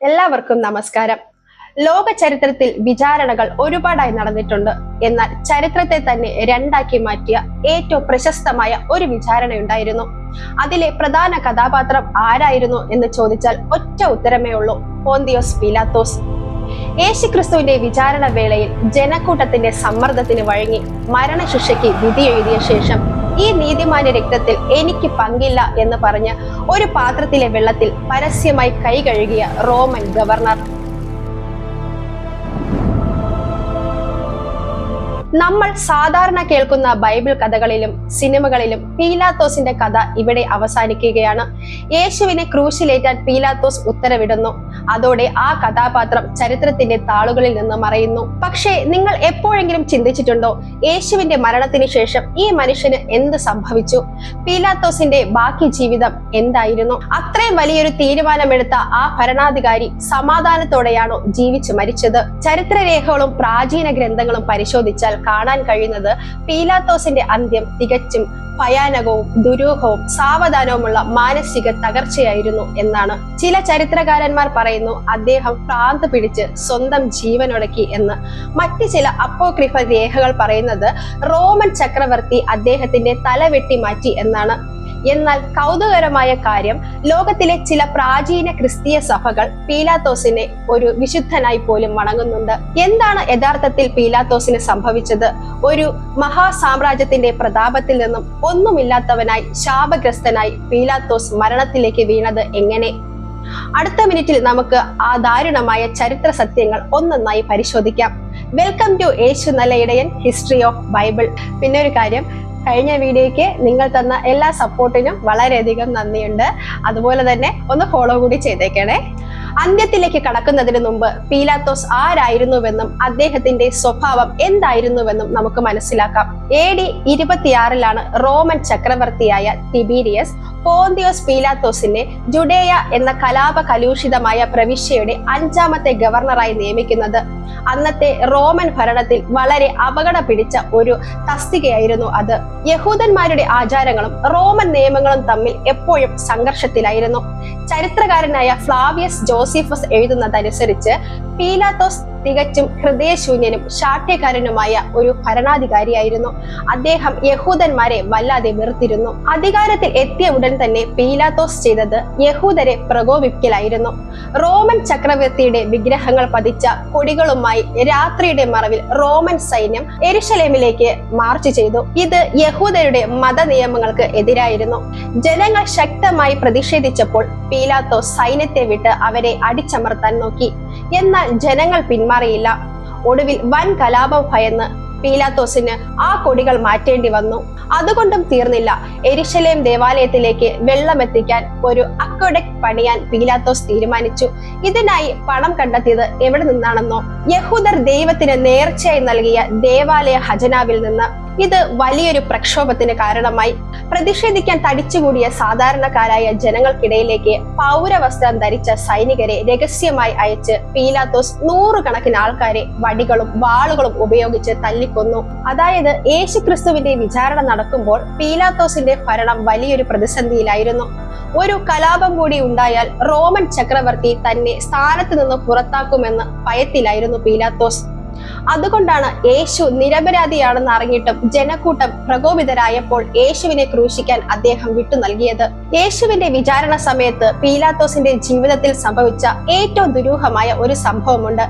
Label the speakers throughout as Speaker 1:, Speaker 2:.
Speaker 1: എല്ലാവർക്കും നമസ്കാരം. ലോക ചരിത്രത്തിൽ വിചാരണകൾ ഒരുപാടായി നടന്നിട്ടുണ്ട്. എന്നാൽ ചരിത്രത്തെ തന്നെ രണ്ടാക്കി മാറ്റിയ ഏറ്റവും പ്രശസ്തമായ ഒരു വിചാരണയുണ്ടായിരുന്നു. അതിലെ പ്രധാന കഥാപാത്രം ആരായിരുന്നു എന്ന് ചോദിച്ചാൽ ഒറ്റ ഉത്തരമേ ഉള്ളൂ: പോന്തിയോസ് പീലാത്തോസ്. യേശുക്രിസ്തുവിന്റെ വിചാരണ വേളയിൽ ജനക്കൂട്ടത്തിന്റെ സമ്മർദ്ദത്തിന് വഴങ്ങി മരണശിക്ഷയ്ക്ക് വിധി എഴുതിയ ശേഷം ഈ നീതിമാന്റെ രക്തത്തിൽ എനിക്ക് പങ്കില്ല എന്ന് പറഞ്ഞ് ഒരു പാത്രത്തിലെ വെള്ളത്തിൽ പരസ്യമായി കൈ കഴുകിയ റോമൻ ഗവർണർ. നമ്മൾ സാധാരണ കേൾക്കുന്ന ബൈബിൾ കഥകളിലും സിനിമകളിലും പീലാത്തോസിന്റെ കഥ ഇവിടെ അവസാനിക്കുകയാണ്. യേശുവിനെ ക്രൂശിലേറ്റാൻ പീലാത്തോസ് ഉത്തരവിടുന്നു. അതോടെ ആ കഥാപാത്രം ചരിത്രത്തിന്റെ താളുകളിൽ നിന്ന് മറയുന്നു. പക്ഷേ നിങ്ങൾ എപ്പോഴെങ്കിലും ചിന്തിച്ചിട്ടുണ്ടോ, യേശുവിന്റെ മരണത്തിന് ശേഷം ഈ മനുഷ്യന് എന്ത് സംഭവിച്ചു? പീലാത്തോസിന്റെ ബാക്കി ജീവിതം എന്തായിരുന്നു? അത്രയും വലിയൊരു തീരുമാനമെടുത്ത ആ ഭരണാധികാരി സമാധാനത്തോടെയാണോ ജീവിച്ചു മരിച്ചത്? ചരിത്രരേഖകളും പ്രാചീന ഗ്രന്ഥങ്ങളും പരിശോധിച്ചാൽ കാണാൻ കഴിയുന്നത് പീലാത്തോസിന്റെ അന്ത്യം തികച്ചും ഭയാനകവും ദുരൂഹവും സാവധാനവുമുള്ള മാനസിക തകർച്ചയായിരുന്നു എന്നാണ്. ചില ചരിത്രകാരന്മാർ പറയുന്നു അദ്ദേഹം ഭ്രാന്ത് പിടിച്ച് സ്വന്തം ജീവനൊടുക്കി എന്ന്. മറ്റ് ചില അപ്പോക്രിഫൽ രേഖകൾ പറയുന്നത് റോമൻ ചക്രവർത്തി അദ്ദേഹത്തിന്റെ തല വെട്ടി മാറ്റി എന്നാണ്. എന്നാൽ കൗതുകകരമായ കാര്യം, ലോകത്തിലെ ചില പ്രാചീന ക്രിസ്തീയ സഭകൾ പീലാത്തോസിനെ ഒരു വിശുദ്ധനായി പോലും വണങ്ങുന്നുണ്ട്. എന്താണ് യഥാർത്ഥത്തിൽ പീലാത്തോസിന് സംഭവിച്ചത്? ഒരു മഹാസാമ്രാജ്യത്തിന്റെ പ്രതാപത്തിൽ നിന്നും ഒന്നുമില്ലാത്തവനായി ശാപഗ്രസ്തനായി പീലാത്തോസ് മരണത്തിലേക്ക് വീണത് എങ്ങനെ? അടുത്ത മിനിറ്റിൽ നമുക്ക് ആ ദാരുണമായ ചരിത്ര സത്യങ്ങൾ ഒന്നൊന്നായി പരിശോധിക്കാം. വെൽക്കം ടു യേശു നല്ല ഇടയൻ ഹിസ്റ്ററി ഓഫ് ബൈബിൾ. പിന്നെ ഒരു കാര്യം, കഴിഞ്ഞ വീഡിയോയ്ക്ക് നിങ്ങൾ തന്ന എല്ലാ സപ്പോർട്ടിനും വളരെയധികം നന്ദിയുണ്ട്. അതുപോലെ തന്നെ ഒന്ന് ഫോളോ കൂടി ചെയ്തേക്കണേ. അന്ത്യത്തിലേക്ക് കടക്കുന്നതിന് മുമ്പ് പീലാത്തോസ് ആരായിരുന്നുവെന്നും അദ്ദേഹത്തിന്റെ സ്വഭാവം എന്തായിരുന്നുവെന്നും നമുക്ക് മനസ്സിലാക്കാം. AD 26 റോമൻ ചക്രവർത്തിയായ തിബീരിയസ് പോന്തിയോസ് പീലാത്തോസിനെ ജുഡേയ എന്ന കലാപ കലുഷിതമായ പ്രവിശ്യയുടെ 5ാമത്തെ ഗവർണറായി നിയമിക്കുന്നത്. അന്നത്തെ റോമൻ ഭരണത്തിൽ വളരെ അപകടം പിടിച്ച ഒരു തസ്തികയായിരുന്നു അത്. യഹൂദന്മാരുടെ ആചാരങ്ങളും റോമൻ നിയമങ്ങളും തമ്മിൽ എപ്പോഴും സംഘർഷത്തിലായിരുന്നു. ചരിത്രകാരനായ ഫ്ലാവിയസ് ജോസിഫസ് എഴുതുന്നതനുസരിച്ച് പീലാത്തോസ് തികച്ചും ഹൃദയശൂന്യനും ശാഠ്യക്കാരനുമായ ഒരു ഭരണാധികാരിയായിരുന്നു. അദ്ദേഹം യഹൂദന്മാരെ വല്ലാതെ വെറുത്തിരുന്നു. അധികാരത്തിൽ എത്തിയ ഉടൻ തന്നെ പീലാത്തോസ് ചെയ്തത് യഹൂദരെ പ്രകോപിപ്പിക്കലായിരുന്നു. റോമൻ ചക്രവർത്തിയുടെ വിഗ്രഹങ്ങൾ പതിച്ച കൊടികളുമായി രാത്രിയുടെ മറവിൽ റോമൻ സൈന്യം യെരുശലേമിലേക്ക് മാർച്ച് ചെയ്തു. ഇത് യഹൂദരുടെ മത നിയമങ്ങൾക്ക് എതിരായിരുന്നു. ജനങ്ങൾ ശക്തമായി പ്രതിഷേധിച്ചപ്പോൾ പീലാത്തോസ് സൈന്യത്തെ വിട്ട് അവരെ അടിച്ചമർത്താൻ നോക്കി. എന്നാൽ ജനങ്ങൾ പിന്മാറിയില്ല. ഒടുവിൽ വൻ കലാപം ഭയന്ന് പീലാത്തോസിന് ആ കൊടികൾ മാറ്റേണ്ടി വന്നു. അതുകൊണ്ടും തീർന്നില്ല. യെരുശലേം ദേവാലയത്തിലേക്ക് വെള്ളമെത്തിക്കാൻ ഒരു അക്വഡക്ട് പണിയാൻ പീലാത്തോസ് തീരുമാനിച്ചു. ഇതിനായി പണം കണ്ടെത്തിയത് എവിടെ നിന്നാണെന്നോ, യഹൂദർ ദൈവത്തിന് നേർച്ചയായി നൽകിയ ദേവാലയ ഖജനാവിൽ നിന്ന്. ഇത് വലിയൊരു പ്രക്ഷോഭത്തിന് കാരണമായി. പ്രതിഷേധിക്കാൻ തടിച്ചുകൂടിയ സാധാരണക്കാരായ ജനങ്ങൾക്കിടയിലേക്ക് പൗരവസ്ത്രം ധരിച്ച സൈനികരെ രഹസ്യമായി അയച്ച് പീലാത്തോസ് 100 കണക്കിന് ആൾക്കാരെ വടികളും വാളുകളും ഉപയോഗിച്ച് തല്ലിക്കൊന്നു. അതായത് യേശുക്രിസ്തുവിന്റെ വിചാരണ നടക്കുമ്പോൾ പീലാത്തോസിന്റെ ഭരണം വലിയൊരു പ്രതിസന്ധിയിലായിരുന്നു. ഒരു കലാപം കൂടി ഉണ്ടായാൽ റോമൻ ചക്രവർത്തി തന്നെ സ്ഥാനത്ത് നിന്ന് പുറത്താക്കുമെന്ന് ഭയത്തിലായിരുന്നു പീലാത്തോസ്. അതുകൊണ്ടാണ് യേശു നിരപരാധിയാണെന്ന് അറിഞ്ഞിട്ടും ജനക്കൂട്ടം പ്രകോപിതരായപ്പോൾ യേശുവിനെ ക്രൂശിക്കാൻ അദ്ദേഹം വിട്ടു നൽകിയത്. യേശുവിന്റെ വിചാരണ സമയത്ത് പീലാത്തോസിന്റെ ജീവിതത്തിൽ സംഭവിച്ച ഏറ്റവും ദുരൂഹമായ ഒരു സംഭവമുണ്ട്.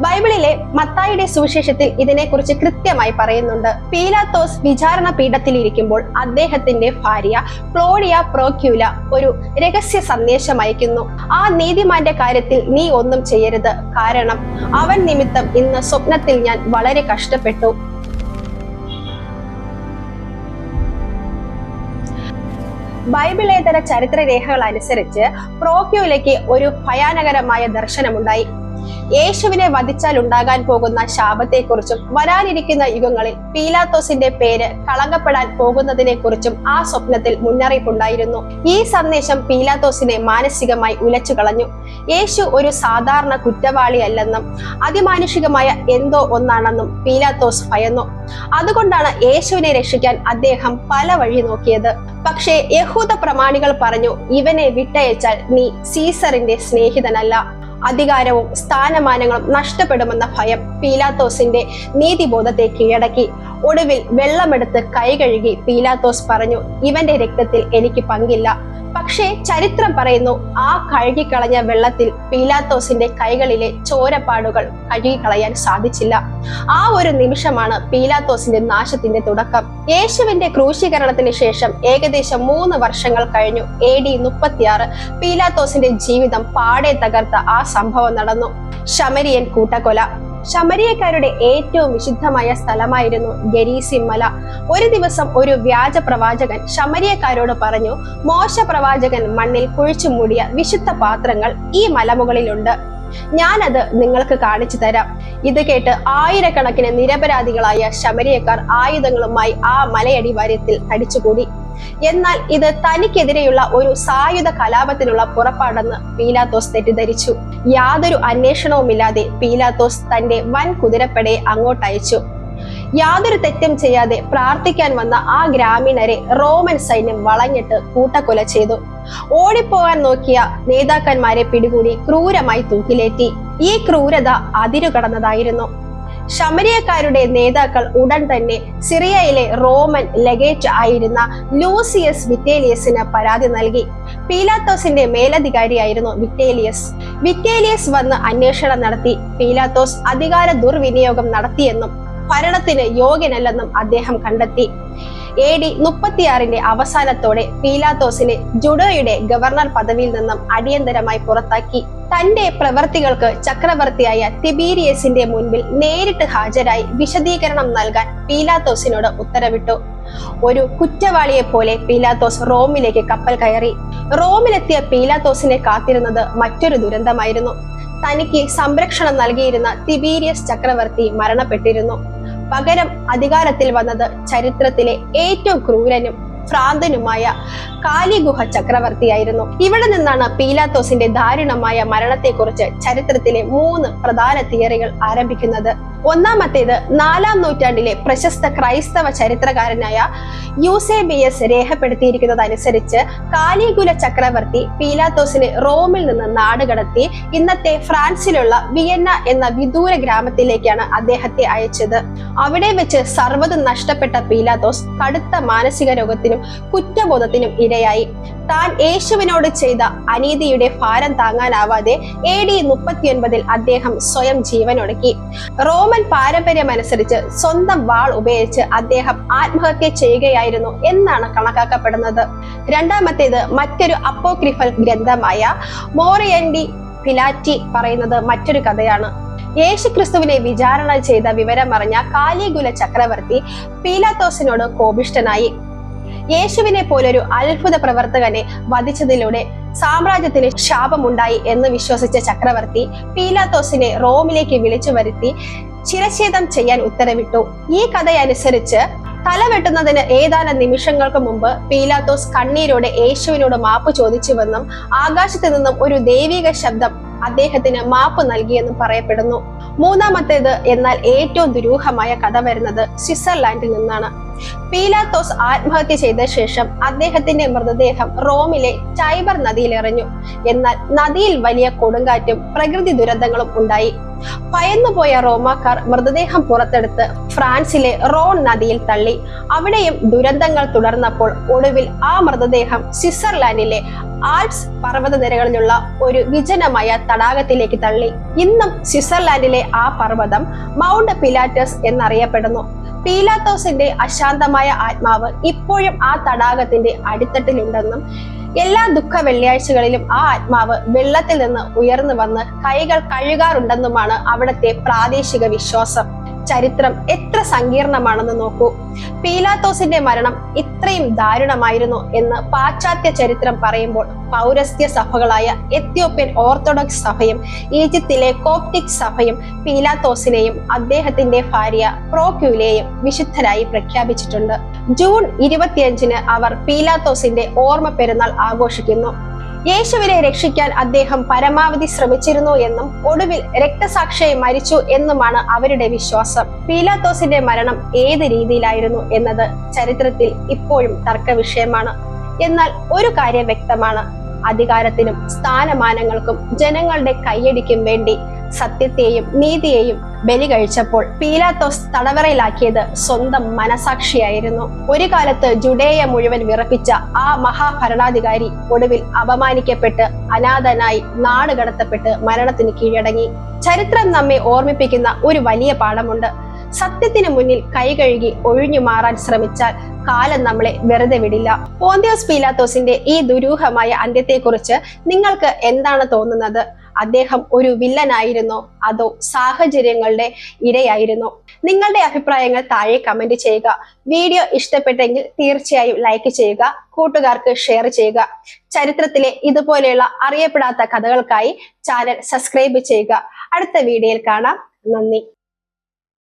Speaker 1: ബൈബിളിലെ മത്തായിയുടെ സുവിശേഷത്തിൽ ഇതിനെക്കുറിച്ച് കൃത്യമായി പറയുന്നുണ്ട്. പീലാത്തോസ് വിചാരണ പീഠത്തിലിരിക്കുമ്പോൾ അദ്ദേഹത്തിന്റെ ഭാര്യ ക്ലോഡിയ പ്രോക്യൂല ഒരു രഹസ്യ സന്ദേശം അയക്കുന്നു. ആ നീതിമാന്റെ കാര്യത്തിൽ നീ ഒന്നും ചെയ്യരുത്, കാരണം അവൻ നിമിത്തം ഇന്ന് സ്വപ്നത്തിൽ ഞാൻ വളരെ കഷ്ടപ്പെട്ടു. ബൈബിളേതര ചരിത്രരേഖകൾ അനുസരിച്ച് പ്രോക്യൂലയ്ക്ക് ഒരു ഭയാനകരമായ ദർശനമുണ്ടായി. യേശുവിനെ വധിച്ചാൽ ഉണ്ടാകാൻ പോകുന്ന ശാപത്തെക്കുറിച്ചും വരാനിരിക്കുന്ന യുഗങ്ങളിൽ പീലാത്തോസിന്റെ പേര് കളങ്കപ്പെടാൻ പോകുന്നതിനെ കുറിച്ചും ആ സ്വപ്നത്തിൽ മുന്നറിയിപ്പുണ്ടായിരുന്നു. ഈ സന്ദേശം പീലാത്തോസിനെ മാനസികമായി ഉലച്ചു കളഞ്ഞു. യേശു ഒരു സാധാരണ കുറ്റവാളിയല്ലെന്നും അതിമാനുഷികമായ എന്തോ ഒന്നാണെന്നും പീലാത്തോസ് ഭയന്നു. അതുകൊണ്ടാണ് യേശുവിനെ രക്ഷിക്കാൻ അദ്ദേഹം പല വഴി നോക്കിയത്. പക്ഷേ യഹൂദ പ്രമാണികൾ പറഞ്ഞു, ഇവനെ വിട്ടയച്ചാൽ നീ സീസറിന്റെ സ്നേഹിതനല്ല. അധികാരവും സ്ഥാനമാനങ്ങളും നഷ്ടപ്പെടുമെന്ന ഭയം പീലാത്തോസിന്റെ നീതിബോധത്തെ കീഴടക്കി. ഒടുവിൽ വെള്ളമെടുത്ത് കൈ കഴുകി പീലാത്തോസ് പറഞ്ഞു, ഇവന്റെ രക്തത്തിൽ എനിക്ക് പങ്കില്ല. പക്ഷേ ചരിത്രം പറയുന്നു, ആ കഴുകിക്കളഞ്ഞ വെള്ളത്തിൽ പീലാത്തോസിന്റെ കൈകളിലെ ചോരപ്പാടുകൾ കഴുകിക്കളയാൻ സാധിച്ചില്ല. ആ ഒരു നിമിഷമാണ് പീലാത്തോസിന്റെ നാശത്തിന്റെ തുടക്കം. യേശുവിന്റെ ക്രൂശീകരണത്തിന് ശേഷം ഏകദേശം 3 വർഷങ്ങൾ കഴിഞ്ഞു. AD 36 പീലാത്തോസിന്റെ ജീവിതം പാടെ തകർത്ത ആ സംഭവം നടന്നു. ശമരിയൻ കൂട്ടക്കൊല. ശമരിയക്കാരുടെ ഏറ്റവും വിശുദ്ധമായ സ്ഥലമായിരുന്നു ഗെരീസിം മല. ഒരു ദിവസം ഒരു വ്യാജ പ്രവാചകൻ ശമരിയക്കാരോട് പറഞ്ഞു, മോശ പ്രവാചകൻ മണ്ണിൽ കുഴിച്ചു മൂടിയ വിശുദ്ധ പാത്രങ്ങൾ ഈ മലമുകളിലുണ്ട്, ഞാനത് നിങ്ങൾക്ക് കാണിച്ചു തരാം. ഇത് കേട്ട് ആയിരക്കണക്കിന് നിരപരാധികളായ ശമരിയക്കാർ ആയുധങ്ങളുമായി ആ മലയടിവാരത്തിൽ തടിച്ചുകൂടി. എന്നാൽ ഇത് തനിക്കെതിരെയുള്ള ഒരു സായുധ കലാപത്തിനുള്ള പുറപ്പാടെന്ന് പീലാത്തോസ് തെറ്റിദ്ധരിച്ചു. യാതൊരു അന്വേഷണവുമില്ലാതെ പീലാത്തോസ് തന്റെ വൻ കുതിരപ്പടയെ അങ്ങോട്ടയച്ചു. യാതൊരു തെറ്റും ചെയ്യാതെ പ്രാർത്ഥിക്കാൻ വന്ന ആ ഗ്രാമീണരെ റോമൻ സൈന്യം വളഞ്ഞിട്ട് കൂട്ടക്കൊല ചെയ്തു. ഓടിപ്പോകാൻ നോക്കിയ നേതാക്കന്മാരെ പിടികൂടി ക്രൂരമായി തൂക്കിലേറ്റി. ഈ ക്രൂരത അതിരുകടന്നതായിരുന്നു. ശമരിയക്കാരുടെ നേതാക്കൾ ഉടൻ തന്നെ സിറിയയിലെ റോമൻ ലെഗേറ്റ് ആയിരുന്ന ലൂസിയസ് വിറ്റേലിയസിന് പരാതി നൽകി. പീലാത്തോസിന്റെ മേലധികാരിയായിരുന്നു വിറ്റേലിയസ് വന്ന് അന്വേഷണം നടത്തി. പീലാത്തോസ് അധികാര ദുർവിനിയോഗം നടത്തിയെന്നും ഭരണത്തിന് യോഗ്യനല്ലെന്നും അദ്ദേഹം കണ്ടെത്തി. AD 36 അവസാനത്തോടെ പീലാത്തോസിനെ ജുഡോയുടെ ഗവർണർ പദവിയിൽ നിന്നും അടിയന്തരമായി പുറത്താക്കി. തന്റെ പ്രവർത്തികൾക്ക് ചക്രവർത്തിയായ തിബീരിയസിന്റെ മുൻപിൽ നേരിട്ട് ഹാജരായി വിശദീകരണം നൽകാൻ പീലാത്തോസിനോട് ഉത്തരവിട്ടു. ഒരു കുറ്റവാളിയെ പോലെ പീലാത്തോസ് റോമിലേക്ക് കപ്പൽ കയറി. റോമിലെത്തിയ പീലാത്തോസിനെ കാത്തിരുന്നത് മറ്റൊരു ദുരന്തമായിരുന്നു. തനിക്ക് സംരക്ഷണം നൽകിയിരുന്ന തിബീരിയസ് ചക്രവർത്തി മരണപ്പെട്ടിരുന്നു. പകരം അധികാരത്തിൽ വന്നത് ചരിത്രത്തിലെ ഏറ്റവും ക്രൂരനും ഭ്രാന്തനുമായ കാലിഗുഹ ചക്രവർത്തിയായിരുന്നു. ഇവിടെ നിന്നാണ് പീലാത്തോസിന്റെ ദാരുണമായ മരണത്തെക്കുറിച്ച് ചരിത്രത്തിലെ 3 പ്രധാന തിയറികൾ ആരംഭിക്കുന്നത്. ഒന്നാമത്തേത് 4-ാം നൂറ്റാണ്ടിലെ പ്രശസ്ത ക്രൈസ്തവ ചരിത്രകാരനായ യൂസേബിയസ് രേഖപ്പെടുത്തിയിരിക്കുന്നതനുസരിച്ച് കാലിഗുല ചക്രവർത്തി പീലാത്തോസിനെ റോമിൽ നിന്ന് നാടുകടത്തി ഇന്നത്തെ ഫ്രാൻസിലുള്ള വിയന്ന എന്ന വിദൂര ഗ്രാമത്തിലേക്കാണ് അദ്ദേഹത്തെ അയച്ചത്. അവിടെ വെച്ച് സർവ്വതും നഷ്ടപ്പെട്ട പീലാത്തോസ് കടുത്ത മാനസിക രോഗത്തിനും കുറ്റബോധത്തിനും ഇരയായി. താൻ യേശുവിനോട് ചെയ്ത അനീതിയുടെ ഭാരം താങ്ങാനാവാതെ AD 39 അദ്ദേഹം സ്വയം ജീവനൊടുക്കി. റോമൻ പാരമ്പര്യമനുസരിച്ച് സ്വന്തം വാൾ ഉപയോഗിച്ച് അദ്ദേഹം ആത്മഹത്യ ചെയ്യുകയായിരുന്നു എന്നാണ് കണക്കാക്കപ്പെടുന്നത്. രണ്ടാമത്തേത് മറ്റൊരു അപ്പോക്രിഫൽ ഗ്രന്ഥമായ മോറിയൻഡി പിലാറ്റി പറയുന്നത് മറ്റൊരു കഥയാണ്. യേശുക്രിസ്തുവിനെ വിചാരണ ചെയ്ത വിവരമറിഞ്ഞ കാലിഗുല ചക്രവർത്തി പീലാത്തോസിനോട് കോപിഷ്ഠനായി. യേശുവിനെ പോലൊരു അത്ഭുത പ്രവർത്തകനെ വധിച്ചതിലൂടെ സാമ്രാജ്യത്തിന് ശാപമുണ്ടായി എന്ന് വിശ്വസിച്ച ചക്രവർത്തി പീലാത്തോസിനെ റോമിലേക്ക് വിളിച്ചു വരുത്തി ശിരച്ഛേദം ചെയ്യാൻ ഉത്തരവിട്ടു. ഈ കഥയനുസരിച്ച് തലവെട്ടുന്നതിന് ഏതാനും നിമിഷങ്ങൾക്ക് മുമ്പ് പീലാത്തോസ് കണ്ണീരോടെ യേശുവിനോട് മാപ്പ് ചോദിച്ചുവെന്നും ആകാശത്ത് നിന്നും ഒരു ദൈവിക ശബ്ദം അദ്ദേഹത്തിന് മാപ്പ് നൽകിയെന്നും പറയപ്പെടുന്നു. മൂന്നാമത്തേത് എന്നാൽ ഏറ്റവും ദുരൂഹമായ കഥ വരുന്നത് സ്വിറ്റ്സർലാൻഡിൽ നിന്നാണ്. പീലാത്തോസ് ആത്മഹത്യ ചെയ്ത ശേഷം അദ്ദേഹത്തിന്റെ മൃതദേഹം റോമിലെ ടൈബർ നദിയിൽ എറിഞ്ഞു. എന്നാൽ നദിയിൽ വലിയ കൊടുങ്കാറ്റും പ്രകൃതി ദുരന്തങ്ങളും ഉണ്ടായി. ഭയന്നുപോയ റോമാക്കാർ മൃതദേഹം പുറത്തെടുത്ത് ഫ്രാൻസിലെ റോൺ നദിയിൽ തള്ളി. അവിടെയും ദുരന്തങ്ങൾ തുടർന്നപ്പോൾ ഒടുവിൽ ആ മൃതദേഹം സ്വിറ്റ്സർലാൻഡിലെ ആൽപ്സ് പർവ്വതനിരകളിലുള്ള ഒരു വിജനമായ തടാകത്തിലേക്ക് തള്ളി. ഇന്നും സ്വിറ്റ്സർലാൻഡിലെ ആ പർവ്വതം മൗണ്ട് പിലാറ്റസ് എന്നറിയപ്പെടുന്നു. പീലാത്തോസിന്റെ അശാന്തമായ ആത്മാവ് ഇപ്പോഴും ആ തടാകത്തിന്റെ അടിത്തട്ടിലുണ്ടെന്നും എല്ലാ ദുഃഖ വെള്ളിയാഴ്ചകളിലും ആ ആത്മാവ് വെള്ളത്തിൽ നിന്ന് ഉയർന്നു വന്ന് കൈകൾ കഴുകാറുണ്ടെന്നുമാണ് അവിടുത്തെ പ്രാദേശിക വിശ്വാസം. ചരിത്രം എത്ര സങ്കീർണമാണെന്ന് നോക്കൂ. പീലാത്തോസിന്റെ മരണം ഇത്രയും ദാരുണമായിരുന്നു എന്ന് പാശ്ചാത്യ ചരിത്രം പറയുമ്പോൾ പൗരസ്ത്യ സഭകളായ എത്യോപ്യൻ ഓർത്തഡോക്സ് സഭയും ഈജിപ്തിലെ കോപ്റ്റിക് സഭയും പീലാത്തോസിനെയും അദ്ദേഹത്തിന്റെ ഭാര്യ പ്രോക്യൂലെയും വിശുദ്ധരായി പ്രഖ്യാപിച്ചിട്ടുണ്ട്. ജൂൺ 25 അവർ പീലാത്തോസിന്റെ ഓർമ്മ പെരുന്നാൾ ആഘോഷിക്കുന്നു. യേശുവിനെ രക്ഷിക്കാൻ അദ്ദേഹം പരമാവധി ശ്രമിച്ചിരുന്നു എന്നും ഒടുവിൽ രക്തസാക്ഷിയായി മരിച്ചു എന്നുമാണ് അവരുടെ വിശ്വാസം. പീലാത്തോസിന്റെ മരണം ഏത് രീതിയിലായിരുന്നു എന്നത് ചരിത്രത്തിൽ ഇപ്പോഴും തർക്ക വിഷയമാണ്. എന്നാൽ ഒരു കാര്യം വ്യക്തമാണ്, അധികാരത്തിനും സ്ഥാനമാനങ്ങൾക്കും ജനങ്ങളുടെ കയ്യടിക്കും വേണ്ടി സത്യത്തെയും നീതിയെയും ബലി കഴിച്ചപ്പോൾ പീലാത്തോസ് തടവറയിലാക്കിയത് സ്വന്തം മനസാക്ഷിയായിരുന്നു. ഒരു കാലത്ത് ജുഡേയ മുഴുവൻ വിറപ്പിച്ച ആ മഹാഭരണാധികാരി ഒടുവിൽ അപമാനിക്കപ്പെട്ട് അനാഥനായി നാട് കടത്തപ്പെട്ട് മരണത്തിന് കീഴടങ്ങി. ചരിത്രം നമ്മെ ഓർമ്മിപ്പിക്കുന്ന ഒരു വലിയ പാഠമുണ്ട്. സത്യത്തിന് മുന്നിൽ കൈകഴുകി ഒഴിഞ്ഞു മാറാൻ ശ്രമിച്ചാൽ കാലം നമ്മളെ വെറുതെ വിടില്ല. പോന്തിയോസ് പീലാത്തോസിന്റെ ഈ ദുരൂഹമായ അന്ത്യത്തെക്കുറിച്ച് നിങ്ങൾക്ക് എന്താണ് തോന്നുന്നത്? അദ്ദേഹം ഒരു വില്ലനായിരുന്നോ അതോ സാഹചര്യങ്ങളുടെ ഇരയായിരുന്നോ? നിങ്ങളുടെ അഭിപ്രായങ്ങൾ താഴെ കമന്റ് ചെയ്യുക. വീഡിയോ ഇഷ്ടപ്പെട്ടെങ്കിൽ തീർച്ചയായും ലൈക്ക് ചെയ്യുക, കൂട്ടുകാർക്ക് ഷെയർ ചെയ്യുക. ചരിത്രത്തിലെ ഇതുപോലെയുള്ള അറിയപ്പെടാത്ത കഥകൾക്കായി ചാനൽ സബ്സ്ക്രൈബ് ചെയ്യുക. അടുത്ത വീഡിയോയിൽ കാണാം. നന്ദി.